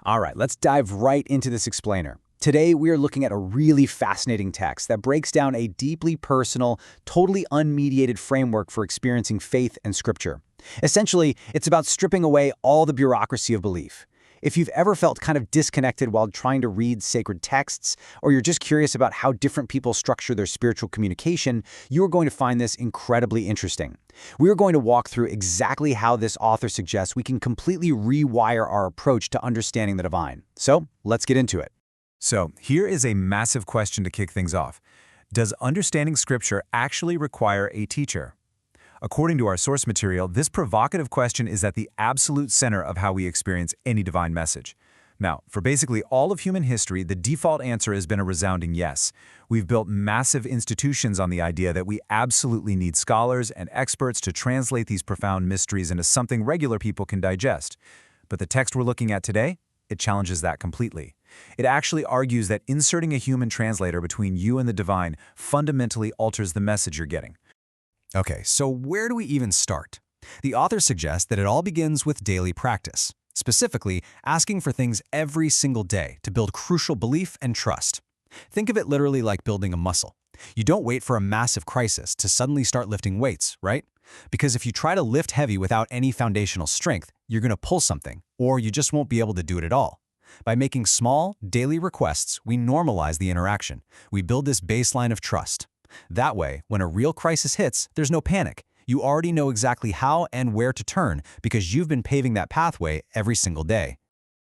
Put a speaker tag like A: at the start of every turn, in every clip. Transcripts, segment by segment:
A: All right, let's dive right into this explainer. Today, we are looking at a really fascinating text that breaks down a deeply personal, totally unmediated framework for experiencing faith and Scripture. Essentially, it's about stripping away all the bureaucracy of belief. If you've ever felt kind of disconnected while trying to read sacred texts, or you're just curious about how different people structure their spiritual communication, you're going to find this incredibly interesting. We're going to walk through exactly how this author suggests we can completely rewire our approach to understanding the divine. So, let's get into it.
B: So, here is a massive question to kick things off. Does understanding Scripture actually require a teacher? According to our source material, this provocative question is at the absolute center of how we experience any divine message. Now, for basically all of human history, the default answer has been a resounding yes. We've built massive institutions on the idea that we absolutely need scholars and experts to translate these profound mysteries into something regular people can digest. But the text we're looking at today, it challenges that completely. It actually argues that inserting a human translator between you and the divine fundamentally alters the message you're getting.
C: Okay, so where do we even start? The author suggests that it all begins with daily practice, specifically asking for things every single day to build crucial belief and trust. Think of it literally like building a muscle. You don't wait for a massive crisis to suddenly start lifting weights, right? Because if you try to lift heavy without any foundational strength, you're going to pull something, or you just won't be able to do it at all. By making small, daily requests, we normalize the interaction. We build this baseline of trust. That way, when a real crisis hits, there's no panic. You already know exactly how and where to turn because you've been paving that pathway every single day.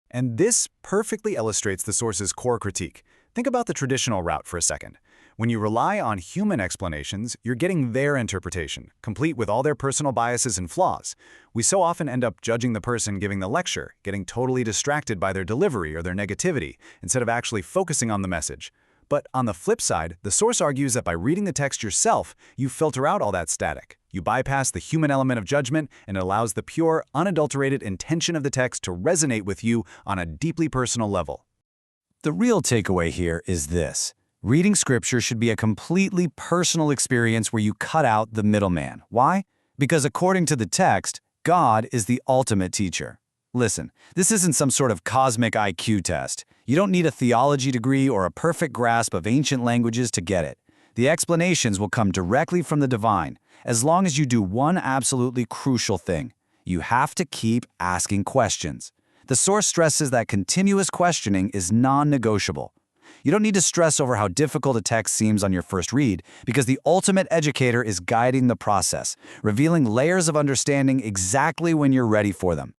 B: And this perfectly illustrates the source's core critique. Think about the traditional route for a second. When you rely on human explanations, you're getting their interpretation, complete with all their personal biases and flaws. We so often end up judging the person giving the lecture, getting totally distracted by their delivery or their negativity, instead of actually focusing on the message. But on the flip side, the source argues that by reading the text yourself, you filter out all that static. You bypass the human element of judgment, and it allows the pure, unadulterated intention of the text to resonate with you on a deeply personal level.
D: The real takeaway here is this. Reading Scripture should be a completely personal experience where you cut out the middleman. Why? Because according to the text, God is the ultimate teacher. Listen, this isn't some sort of cosmic IQ test. You don't need a theology degree or a perfect grasp of ancient languages to get it. The explanations will come directly from the divine, as long as you do one absolutely crucial thing. You have to keep asking questions. The source stresses that continuous questioning is non-negotiable. You don't need to stress over how difficult a text seems on your first read, because the ultimate educator is guiding the process, revealing layers of understanding exactly when you're ready for them.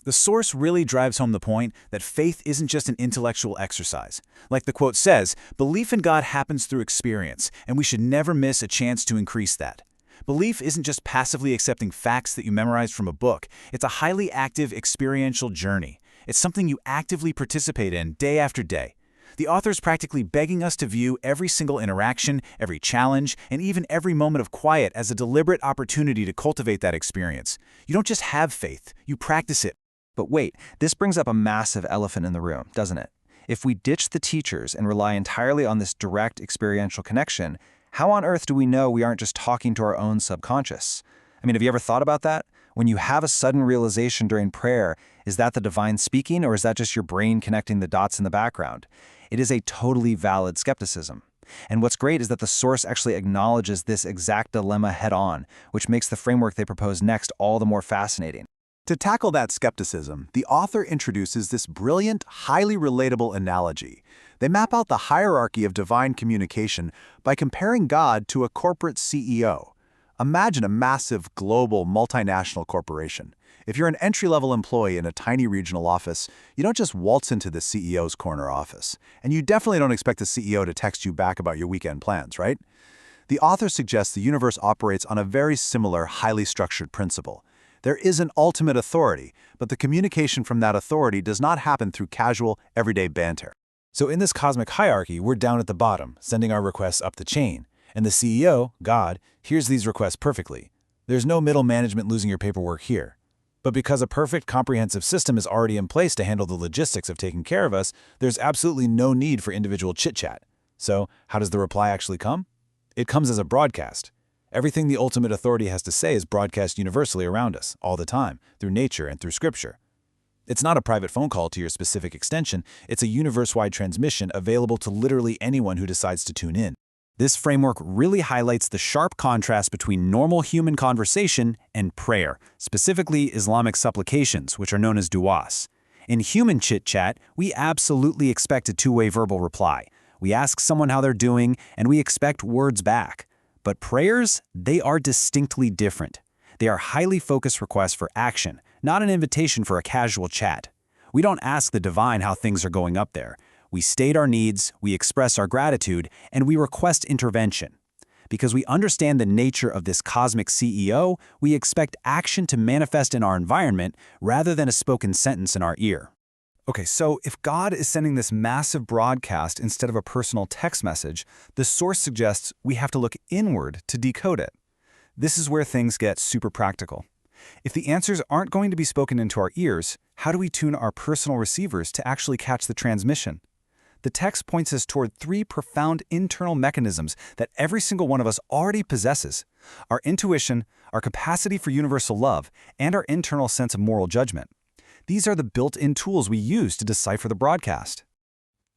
B: The source really drives home the point that faith isn't just an intellectual exercise. Like the quote says, belief in God happens through experience, and we should never miss a chance to increase that. Belief isn't just passively accepting facts that you memorized from a book. It's a highly active experiential journey. It's something you actively participate in day after day. The author's practically begging us to view every single interaction, every challenge, and even every moment of quiet as a deliberate opportunity to cultivate that experience. You don't just have faith, you practice it.
E: But wait, this brings up a massive elephant in the room, doesn't it? If we ditch the teachers and rely entirely on this direct experiential connection, how on earth do we know we aren't just talking to our own subconscious? I mean, have you ever thought about that? When you have a sudden realization during prayer, is that the divine speaking, or is that just your brain connecting the dots in the background? It is a totally valid skepticism. And what's great is that the source actually acknowledges this exact dilemma head-on, which makes the framework they propose next all the more fascinating.
B: To tackle that skepticism, the author introduces this brilliant, highly relatable analogy. They map out the hierarchy of divine communication by comparing God to a corporate CEO. Imagine a massive, global, multinational corporation. If you're an entry-level employee in a tiny regional office, you don't just waltz into the CEO's corner office. And you definitely don't expect the CEO to text you back about your weekend plans, right? The author suggests the universe operates on a very similar, highly structured principle. There is an ultimate authority, but the communication from that authority does not happen through casual, everyday banter.
F: So in this cosmic hierarchy, we're down at the bottom, sending our requests up the chain. And the CEO, God, hears these requests perfectly. There's no middle management losing your paperwork here. But because a perfect, comprehensive system is already in place to handle the logistics of taking care of us, there's absolutely no need for individual chit-chat. So how does the reply actually come? It comes as a broadcast. Everything the ultimate authority has to say is broadcast universally around us, all the time, through nature and through Scripture. It's not a private phone call to your specific extension, it's a universe-wide transmission available to literally anyone who decides to tune in.
A: This framework really highlights the sharp contrast between normal human conversation and prayer, specifically Islamic supplications, which are known as du'as. In human chit-chat, we absolutely expect a two-way verbal reply. We ask someone how they're doing, and we expect words back. But prayers, they are distinctly different. They are highly focused requests for action, not an invitation for a casual chat. We don't ask the divine how things are going up there. We state our needs, we express our gratitude, and we request intervention. Because we understand the nature of this cosmic CEO, we expect action to manifest in our environment rather than a spoken sentence in our ear.
B: Okay, so if God is sending this massive broadcast instead of a personal text message, the source suggests we have to look inward to decode it. This is where things get super practical. If the answers aren't going to be spoken into our ears, how do we tune our personal receivers to actually catch the transmission? The text points us toward three profound internal mechanisms that every single one of us already possesses: our intuition, our capacity for universal love, and our internal sense of moral judgment. These are the built-in tools we use to decipher the broadcast.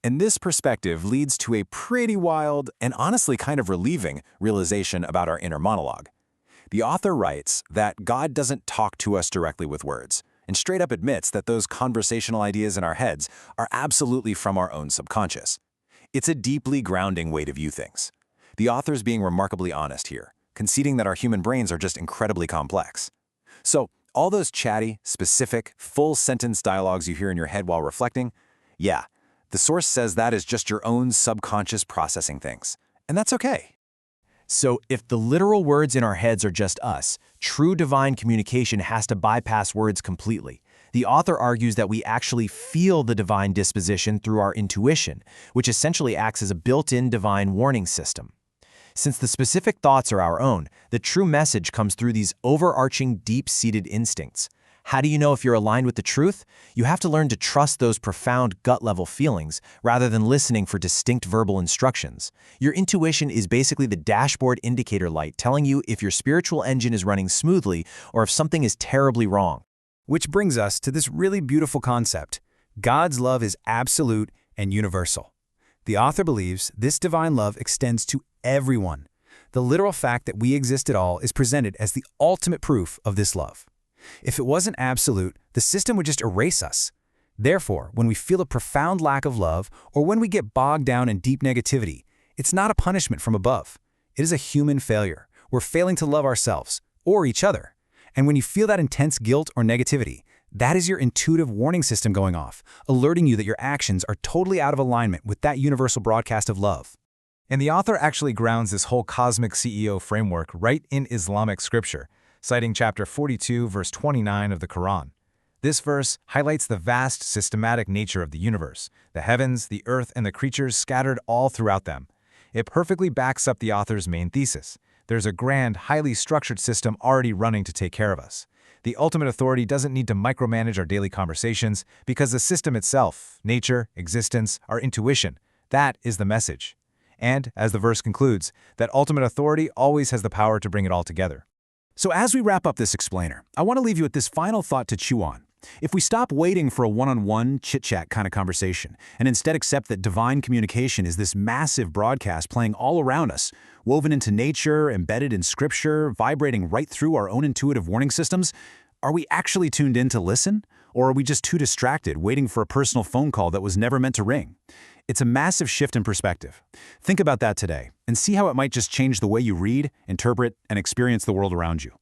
F: And this perspective leads to a pretty wild and honestly kind of relieving realization about our inner monologue. The author writes that God doesn't talk to us directly with words, and straight up admits that those conversational ideas in our heads are absolutely from our own subconscious. It's a deeply grounding way to view things. The author's being remarkably honest here, conceding that our human brains are just incredibly complex. So, all those chatty, specific, full-sentence dialogues you hear in your head while reflecting, yeah, the source says that is just your own subconscious processing things. And that's okay.
E: So if the literal words in our heads are just us, true divine communication has to bypass words completely. The author argues that we actually feel the divine disposition through our intuition, which essentially acts as a built-in divine warning system. Since the specific thoughts are our own, the true message comes through these overarching, deep-seated instincts. How do you know if you're aligned with the truth? You have to learn to trust those profound gut-level feelings rather than listening for distinct verbal instructions. Your intuition is basically the dashboard indicator light telling you if your spiritual engine is running smoothly or if something is terribly wrong.
B: Which brings us to this really beautiful concept. God's love is absolute and universal. The author believes this divine love extends to everyone. The literal fact that we exist at all is presented as the ultimate proof of this love. If it wasn't absolute, the system would just erase us. Therefore, when we feel a profound lack of love or when we get bogged down in deep negativity, it's not a punishment from above. It is a human failure. We're failing to love ourselves or each other. And when you feel that intense guilt or negativity, that is your intuitive warning system going off, alerting you that your actions are totally out of alignment with that universal broadcast of love. And the author actually grounds this whole cosmic CEO framework right in Islamic scripture, citing chapter 42, verse 29 of the Quran. This verse highlights the vast systematic nature of the universe, the heavens, the earth, and the creatures scattered all throughout them. It perfectly backs up the author's main thesis. There's a grand, highly structured system already running to take care of us. The ultimate authority doesn't need to micromanage our daily conversations because the system itself, nature, existence, our intuition, that is the message. And, as the verse concludes, that ultimate authority always has the power to bring it all together.
A: So as we wrap up this explainer, I want to leave you with this final thought to chew on. If we stop waiting for a one-on-one chit-chat kind of conversation and instead accept that divine communication is this massive broadcast playing all around us, woven into nature, embedded in scripture, vibrating right through our own intuitive warning systems, are we actually tuned in to listen? Or are we just too distracted, waiting for a personal phone call that was never meant to ring? It's a massive shift in perspective. Think about that today and see how it might just change the way you read, interpret, and experience the world around you.